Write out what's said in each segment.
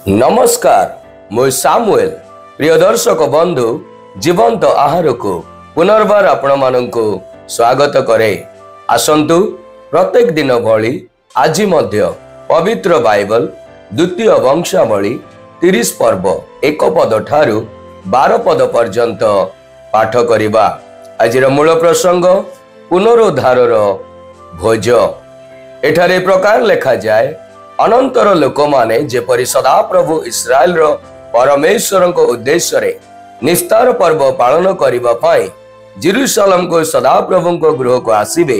नमस्कार मु सामुएल प्रिय दर्शक बंधु जीवंत आहार को पुनर्बार आपण मानक स्वागत करे। आसंतु प्रत्येक दिन भली आज मध्य पवित्र बाइबल द्वितीय वंशावली 30 पर्व 1 पद ठारू 12 पद पर्यंत पाठ करिबा। आज मूल प्रसंग पुनरुद्धार भोज। एठारे प्रकार लेखा जाए अनंतर लोक माने जेपरि सदा प्रभु इस्राएल रो परमेश्वर को उद्देश्य रे निस्तार पर्व पालन करिबा पाई जेरूशलेम को सदा प्रभु को गृह को आसीबे।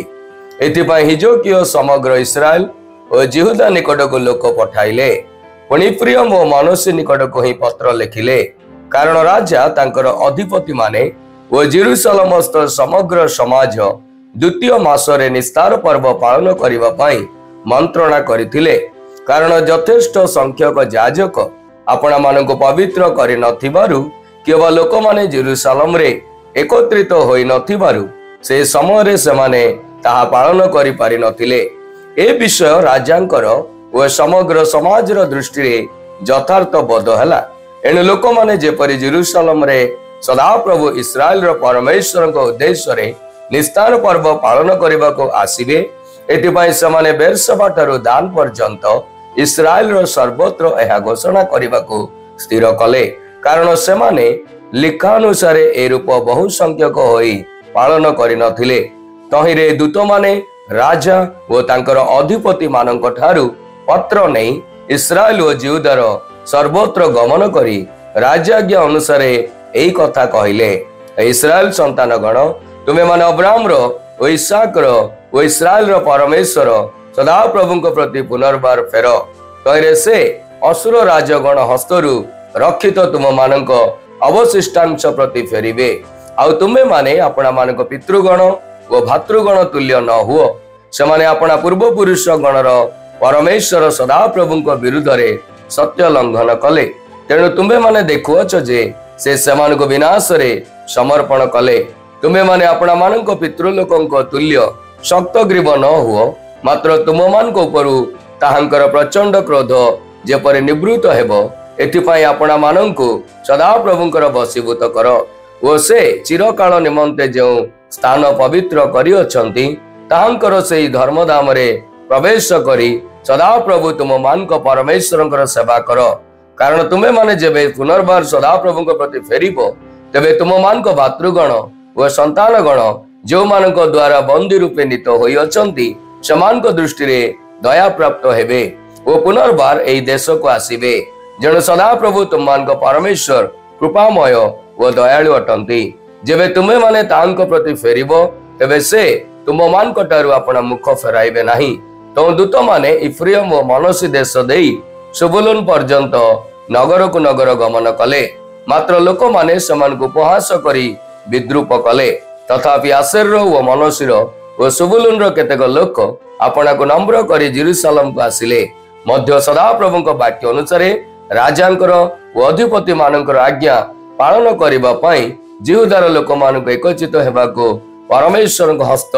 एथिपाई हिजकिया समग्र इस्राएल और यहूदा निकट को लोक पठाइले। पुणी प्रियम और मनोसी निकट को ही पत्र लिखिले, कारण राजा तांकर अधिपति माने और जेरूशलेमस्थ समग्र समाज द्वितीय मासरे निस्तार पर्व पालन करिबा पाई मंत्रणा करिथिले। कारण यथेष्ट संख्यक याजक आपणा मानक पवित्र करि नथिबारु केवल लोक माने जेरूशलेम रे एकत्रित होई नथिबारु से समय रे सेमाने ताहा पालन करि पारि नथिले। ए विषय राजांकर ओ समग्र समाजर दृष्टि रे यथार्थ बोध हला। एनु लोक माने जेपरि जेरूशलेम रे सदा प्रभु इस्राएल रो परमेश्वर को उद्देश्य रे निस्तार पर्व पालन करबा को आसीबे। एथिपाई सेमाने बेरसबा ठारू दान पर्यंत इस्राएल रो सर्वत्र एहा घोषणा करबा को स्थिर कले। कारण सेमाने लिखानुसार ए रूप बहु संख्यक होई पालन करि नथिले। तहिरे दूत माने राजा ओ तांकर अधिपति मानक ठारू पत्र नै इस्राएल ओ यहूदार सर्वत्र गमन करी राजाज्ञा अनुसार एई कथा कहिले। इस्राएल संतान गण तुमे माने अब्राहम रो ओ इसहाक रो ओ इस्राएल रो परमेश्वर सदा प्रभु को प्रति पुनर्बार फेर। तैरे से असुर राजगण हस्तरु रक्षित तुम मानक अवशिष्टांश प्रति फेरिबे। आउ तुमे माने अपना मानक पितृगण ओ भातृगण तुल्य न हुओ। सेमाने अपना पूर्व पुरुष गणर परमेश्वर सदा प्रभु को विरुद्ध रे सत्य लंघन कले। तेणु तुमे माने देखुअछ जे से सेमानक विनाश रे समर्पण कले। तुमे माने अपना मानक पितृलोकंक तुल्य शक्तग्रीव न हुओ, मात्र तुम मान उपरु ताहांकर प्रचंड क्रोध जेपरि निवृत्त हेबो। एथिपाई आपणा मानंकु सदा प्रभुंकर वशीभूत कर ओ से चिरकाल निमंते जो स्थान पवित्र करि अछंती ताहांकर सेई धर्मधाम रे प्रवेश करी सदा प्रभु तुम मान परमेश्वरंकर सेवा कर। कारण तुमे माने जेबे पुनर्बार सदा प्रभुंक प्रति फेरिबो तेबे तुम मान भातृगण ओ संतानगण जो मानक द्वारा बंदी रूपे नीत होई अछंती समान दृष्टि रे दया प्राप्त हेबे ओ पुनर्बार एई देश को आसीबे। जण सदा प्रभु तुमान परमेश्वर कृपामय ओ दयालु अटंती। जेबे तुमे माने तांको प्रति फेरिबो तेबे से तुम मान ठारू अपना मुख फेराइबे नाही। तो दूत माने इफ्राइम ओ मनोसी देश देई सुबुलुन पर्यंत नगर को नगर गमन कले, मात्र लोक माने समान को उपहास करी विद्रूप कले। तथापि आसेर ओ मनोसीर ओ सुबुलुन रो केतेक लोक आपना को नम्र करी जेरूशलेम को आसिले। मध्य सदा प्रभु को वाक्य अनुसार राजांकर ओ अधिपति मानकर आज्ञा पालन करिबा पई यहूदार लोक मानक एकत्रित हेबाको परमेश्वर हस्त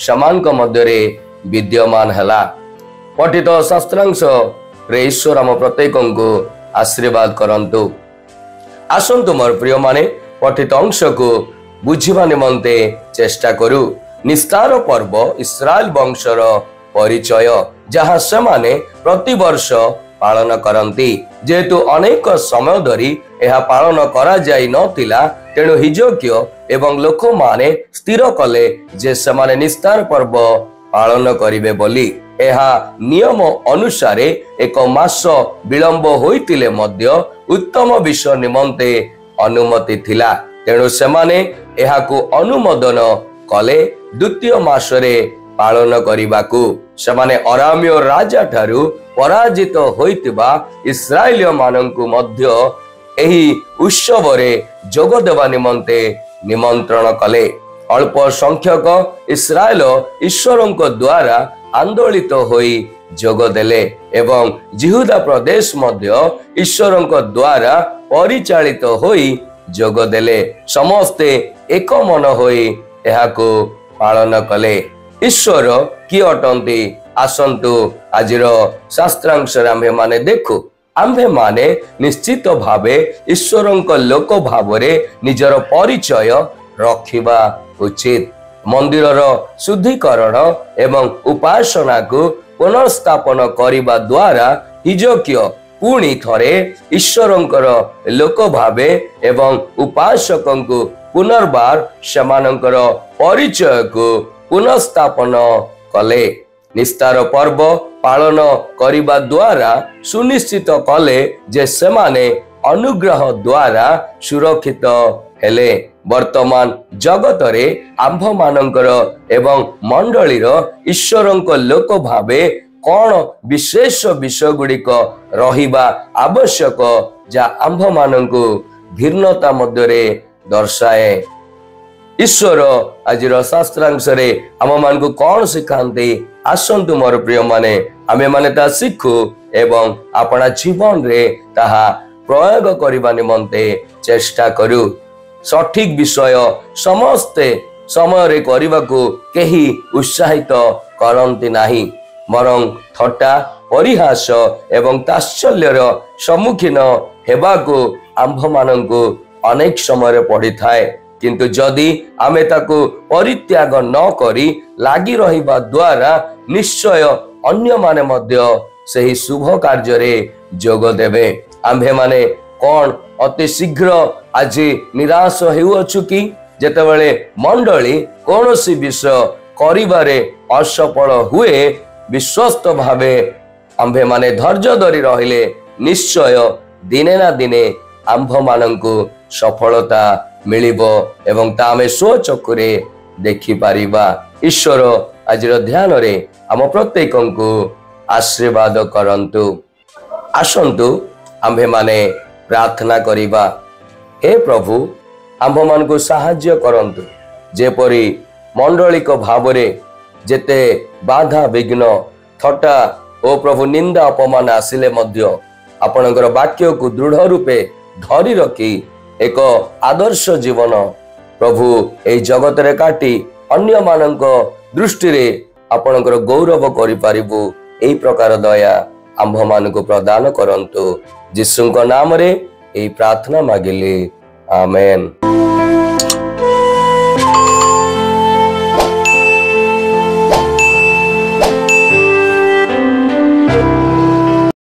समान मध्य रे विद्यमान हला। पठित शास्त्रांश रे ईश्वर हम प्रत्येक को आशीर्वाद करंतु। आसंतु मोर प्रिय माने पठित अंश को बुझिबा निमंते चेष्टा करू। निस्तार पर्व इस्राएल वंशर परिचय जहाँ सेमाने प्रति वर्ष पालन करती। जेहेतु अनेक समय धरी यह पालन करा जाई नथिला तेणु हिजकिया एवं लोक माने स्थिर कले जे सेमाने निस्तार पर्व पालन करिवे बोली। यह नियम अनुसार एक मास विलंब होइतिले मध्य उत्तम विषय निमंते अनुमति थिला। तेणु सेमाने एहाकु अनुमोदन कले द्वितीय मासरे पालन करिबाकु। सेमाने अरामीय राजा ठारू पराजित होइतिबा इस्राएलिय मानंकु मध्य एही उत्सव रे जोग देवा निमंते निमंत्रण कले। अल्प संख्यक इस्राएल ईश्वरंक द्वारा आंदोलित होई जोग देले एवं यहूदा प्रदेश मध्य ईश्वरंक द्वारा परिचालित होई जोग देले। समस्ते एक मन होई एहाकु पालन कले। ईश्वर किए अटंती आसंतु आजिर शास्त्रांश आमे माने देखु। आम्भे माने निश्चित भावे ईश्वरंक लोक भावरे निजर परिचय रखिबा उचित। मंदिरर शुद्धिकरण एवं उपासना को पुनर्स्थापन करिबा द्वारा हिजोक्य पुणी थरे ईश्वरंकर लोक भावे एवं उपासकंकु पुनर्बार सेमानंकर परिचय को पुनर्स्थापन कले। निस्तार पर्व पालन करिबा द्वारा सुनिश्चित कले जे सेमाने अनुग्रह द्वारा सुरक्षित हेले। वर्तमान जगत रे आम्भ मानंकर एवं मंडलीर ईश्वरंक लोक भावे कौन विशेष विषय गुड़िक रहिबा आवश्यक जा आम्भ मानंकु भिन्नता मध्यरे दर्शाए। ईश्वर आज शास्त्रांश आम मान को कौन सिखाते आसतु मोर प्रिय माने आमे माने ता शिखु एवं अपना जीवन रे ताहा प्रयोग करने निमंते चेष्टा करू। सठिक विषय समस्ते समय रे करने को केही उत्साहित करती नाही, बरं थट्टा परिहास एवं तात्सल्यर सम्मुखीन हेबाको आम्भ मानंकु अनेक समय पड़ी थाए। किंतु जदि आमे ताको परित्याग न करी लागी रहिबा द्वारा निश्चय अन्य माने मध्य सही शुभ कार्य रे जोग देबे। आम्भे माने कौन अति शीघ्र आज निराश हेउअछु कि जेतेबेले मंडली कोनोसी विषय करिबारे असफल हुए विश्वस्त भावे आम्भे माने धैर्य धरी रहिले निश्चय दिने ना दिने आम्भ मानंकु सफलता मिलिबो एवं तामे स्वचक्षुरे देखि पारिबा। ईश्वर आज ध्यान रे आम प्रत्येकंकु आशीर्वाद करंतु। आसंतु आम्भे माने प्रार्थना करिबा। हे प्रभु आम्भ मानकु साहाय्य करंतु जेपरि मंडलिक भावरे जेते बाधा विघ्न थट्टा ओ प्रभु निंदा अपमान आसिले मध्य आपणकर वाक्य को दृढ़ रूपे धरी रखी एक आदर्श जीवन प्रभु ए जगत रे काटी अन्य मानक दृष्टि रे आपणकर गौरव करि पारिबु एई प्रकार दया आम्भ मानकु प्रदान करंतु। यीशुଙ୍କ नाम रे एई प्रार्थना मागिले, आमेन।